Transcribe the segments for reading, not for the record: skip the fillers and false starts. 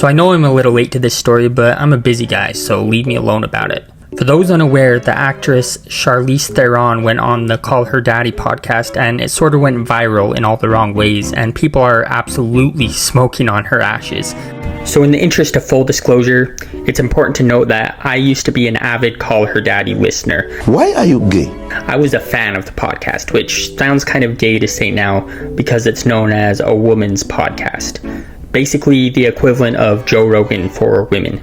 So I know I'm a little late to this story, but I'm a busy guy, so leave me alone about it. For those unaware, the actress Charlize Theron went on the Call Her Daddy podcast, and it sort of went viral in all the wrong ways, and people are absolutely smoking on her ashes. So in the interest of full disclosure, it's important to note that I used to be an avid Call Her Daddy listener. Why are you gay? I was a fan of the podcast, which sounds kind of gay to say now because it's known as a woman's podcast. Basically the equivalent of Joe Rogan for women.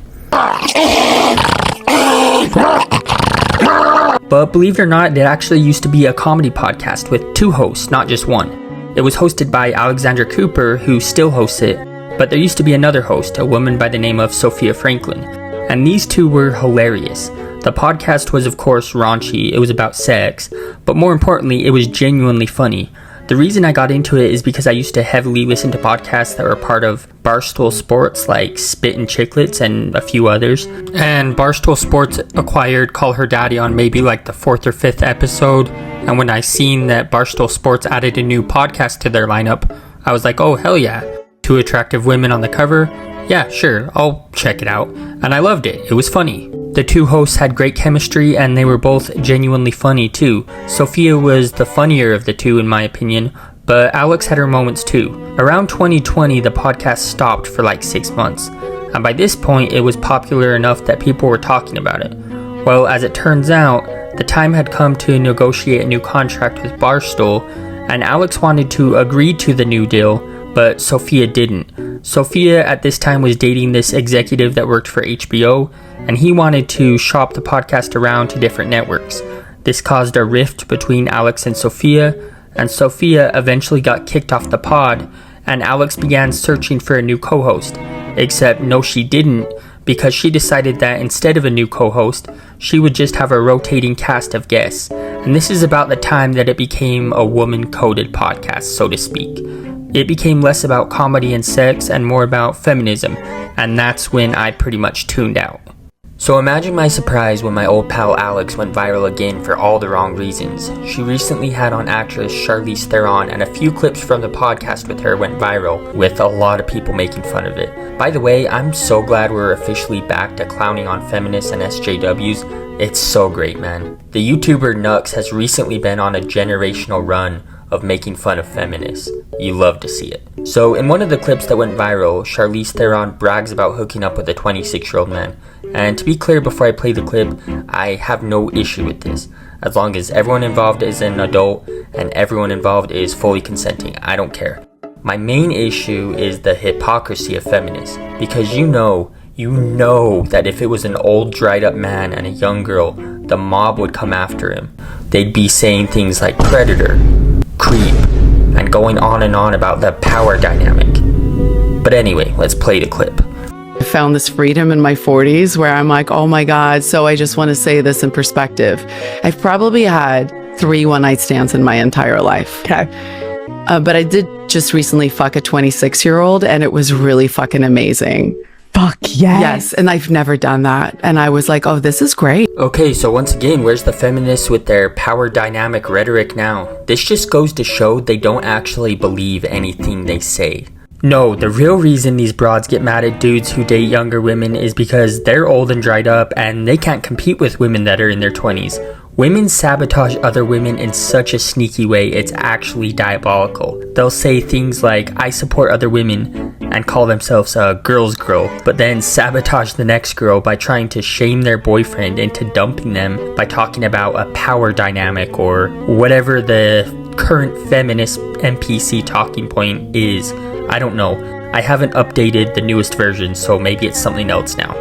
But believe it or not, it actually used to be a comedy podcast with 2 hosts, not just one. It was hosted by Alexandra Cooper, who still hosts it, but there used to be another host, a woman by the name of Sophia Franklin, and these 2 were hilarious. The podcast was of course raunchy, it was about sex, but more importantly, it was genuinely funny. The reason I got into it is because I used to heavily listen to podcasts that were part of Barstool Sports, like Spit and Chicklets and a few others. And Barstool Sports acquired Call Her Daddy on maybe like the 4th or 5th episode. And when I seen that Barstool Sports added a new podcast to their lineup, I was like, oh hell yeah. 2 attractive women on the cover? Yeah, sure, I'll check it out. And I loved it. It was funny. The 2 hosts had great chemistry and they were both genuinely funny too. Sophia was the funnier of the 2 in my opinion, but Alex had her moments too. Around 2020, the podcast stopped for like 6 months. And by this point, it was popular enough that people were talking about it. Well, as it turns out, the time had come to negotiate a new contract with Barstool, and Alex wanted to agree to the new deal, but Sophia didn't. Sophia at this time was dating this executive that worked for HBO, and he wanted to shop the podcast around to different networks. This caused a rift between Alex and Sophia eventually got kicked off the pod, and Alex began searching for a new co-host. Except no she didn't, because she decided that instead of a new co-host, she would just have a rotating cast of guests. And this is about the time that it became a woman-coded podcast, so to speak. It became less about comedy and sex and more about feminism, and that's when I pretty much tuned out. So imagine my surprise when my old pal Alex went viral again for all the wrong reasons. She recently had on actress Charlize Theron, and a few clips from the podcast with her went viral, with a lot of people making fun of it. By the way, I'm so glad we're officially back to clowning on feminists and SJWs. It's so great, man. The YouTuber Nux has recently been on a generational run of making fun of feminists. You love to see it. So in one of the clips that went viral, Charlize Theron brags about hooking up with a 26-year-old man. And to be clear before I play the clip, I have no issue with this. As long as everyone involved is an adult and everyone involved is fully consenting, I don't care. My main issue is the hypocrisy of feminists. Because you know that if it was an old dried up man and a young girl, the mob would come after him. They'd be saying things like predator, creep, and going on and on about the power dynamic. But anyway, let's play the clip. I found this freedom in my 40s where I'm like, oh my God. So I just want to say this in perspective. I've probably had 3 one-night stands in my entire life. Okay. But I did just recently fuck a 26-year-old and it was really fucking amazing. Fuck yes. Yes, and I've never done that. And I was like, oh, this is great. Okay, so once again, where's the feminists with their power dynamic rhetoric now? This just goes to show they don't actually believe anything they say. No, the real reason these broads get mad at dudes who date younger women is because they're old and dried up and they can't compete with women that are in their 20s. Women sabotage other women in such a sneaky way, it's actually diabolical. They'll say things like, I support other women, and call themselves a girl's girl, but then sabotage the next girl by trying to shame their boyfriend into dumping them by talking about a power dynamic or whatever the current feminist NPC talking point is. I don't know. I haven't updated the newest version, so maybe it's something else now.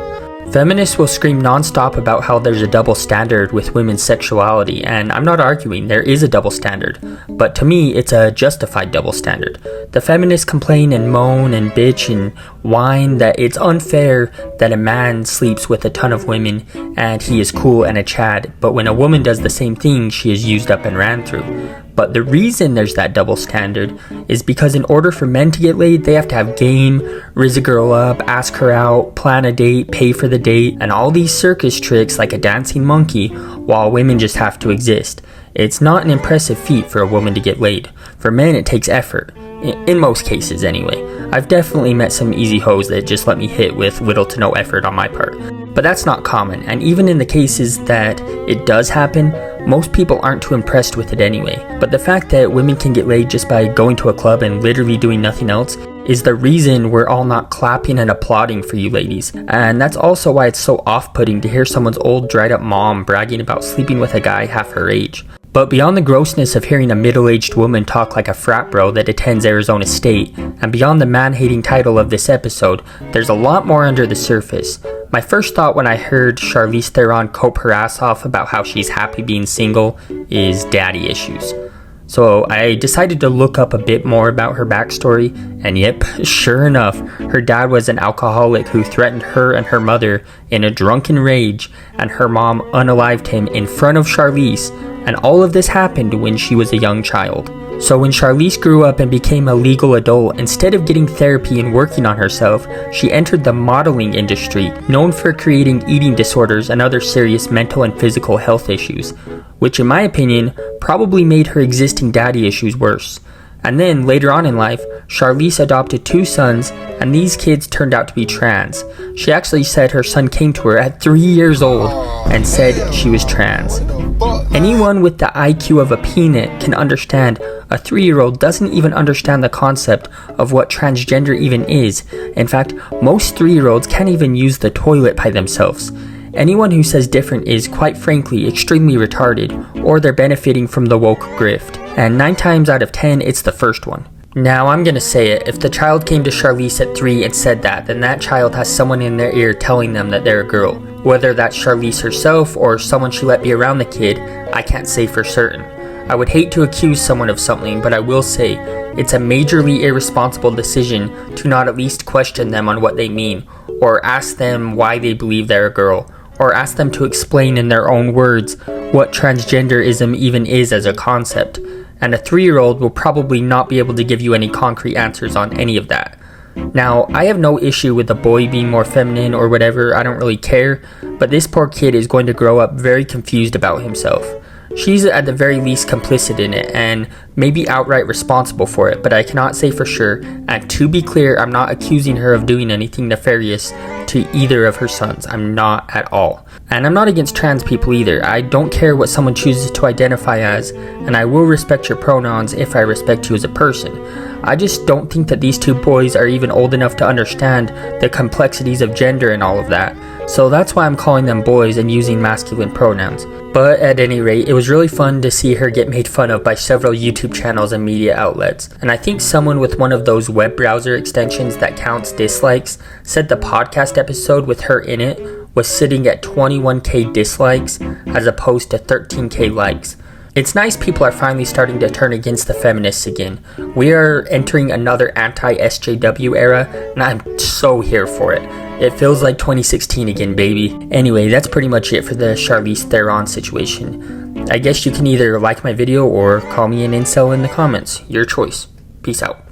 Feminists will scream nonstop about how there's a double standard with women's sexuality, and I'm not arguing, there is a double standard, but to me, it's a justified double standard. The feminists complain and moan and bitch and whine that it's unfair that a man sleeps with a ton of women and he is cool and a Chad, but when a woman does the same thing, she is used up and ran through. But the reason there's that double standard is because in order for men to get laid, they have to have game, rizz a girl up, ask her out, plan a date, pay for the date, and all these circus tricks like a dancing monkey, while women just have to exist. It's not an impressive feat for a woman to get laid. For men, it takes effort. In most cases, anyway. I've definitely met some easy hoes that just let me hit with little to no effort on my part. But that's not common, and even in the cases that it does happen, most people aren't too impressed with it anyway. But the fact that women can get laid just by going to a club and literally doing nothing else is the reason we're all not clapping and applauding for you ladies. And that's also why it's so off-putting to hear someone's old dried up mom bragging about sleeping with a guy half her age. But beyond the grossness of hearing a middle-aged woman talk like a frat bro that attends Arizona State, and beyond the man-hating title of this episode, there's a lot more under the surface. My first thought when I heard Charlize Theron cope her ass off about how she's happy being single is daddy issues. So I decided to look up a bit more about her backstory, and yep, sure enough, her dad was an alcoholic who threatened her and her mother in a drunken rage, and her mom unalived him in front of Charlize, and all of this happened when she was a young child. So when Charlize grew up and became a legal adult, instead of getting therapy and working on herself, she entered the modeling industry, known for creating eating disorders and other serious mental and physical health issues, which in my opinion probably made her existing daddy issues worse. And then, later on in life, Charlize adopted 2 sons, and these kids turned out to be trans. She actually said her son came to her at 3 years old and said she was trans. Anyone with the IQ of a peanut can understand a 3-year-old doesn't even understand the concept of what transgender even is. In fact, most 3-year-olds can't even use the toilet by themselves. Anyone who says different is, quite frankly, extremely retarded, or they're benefiting from the woke grift. And 9 times out of 10, it's the first one. Now, I'm gonna say it, if the child came to Charlize at 3 and said that, then that child has someone in their ear telling them that they're a girl. Whether that's Charlize herself or someone she let be around the kid, I can't say for certain. I would hate to accuse someone of something, but I will say, it's a majorly irresponsible decision to not at least question them on what they mean, or ask them why they believe they're a girl, or ask them to explain in their own words what transgenderism even is as a concept. And a 3-year-old will probably not be able to give you any concrete answers on any of that. Now, I have no issue with the boy being more feminine or whatever, I don't really care, but this poor kid is going to grow up very confused about himself. She's at the very least complicit in it, and maybe outright responsible for it, but I cannot say for sure, and to be clear, I'm not accusing her of doing anything nefarious to either of her sons. I'm not at all. And I'm not against trans people either. I don't care what someone chooses to identify as, and I will respect your pronouns if I respect you as a person. I just don't think that these 2 boys are even old enough to understand the complexities of gender and all of that. So that's why I'm calling them boys and using masculine pronouns. But at any rate, it was really fun to see her get made fun of by several YouTube channels and media outlets. And I think someone with one of those web browser extensions that counts dislikes said the podcast episode with her in it was sitting at 21k dislikes as opposed to 13k likes. It's nice people are finally starting to turn against the feminists again. We are entering another anti-SJW era, and I'm so here for it. It feels like 2016 again, baby. Anyway, that's pretty much it for the Charlize Theron situation. I guess you can either like my video or call me an incel in the comments. Your choice. Peace out.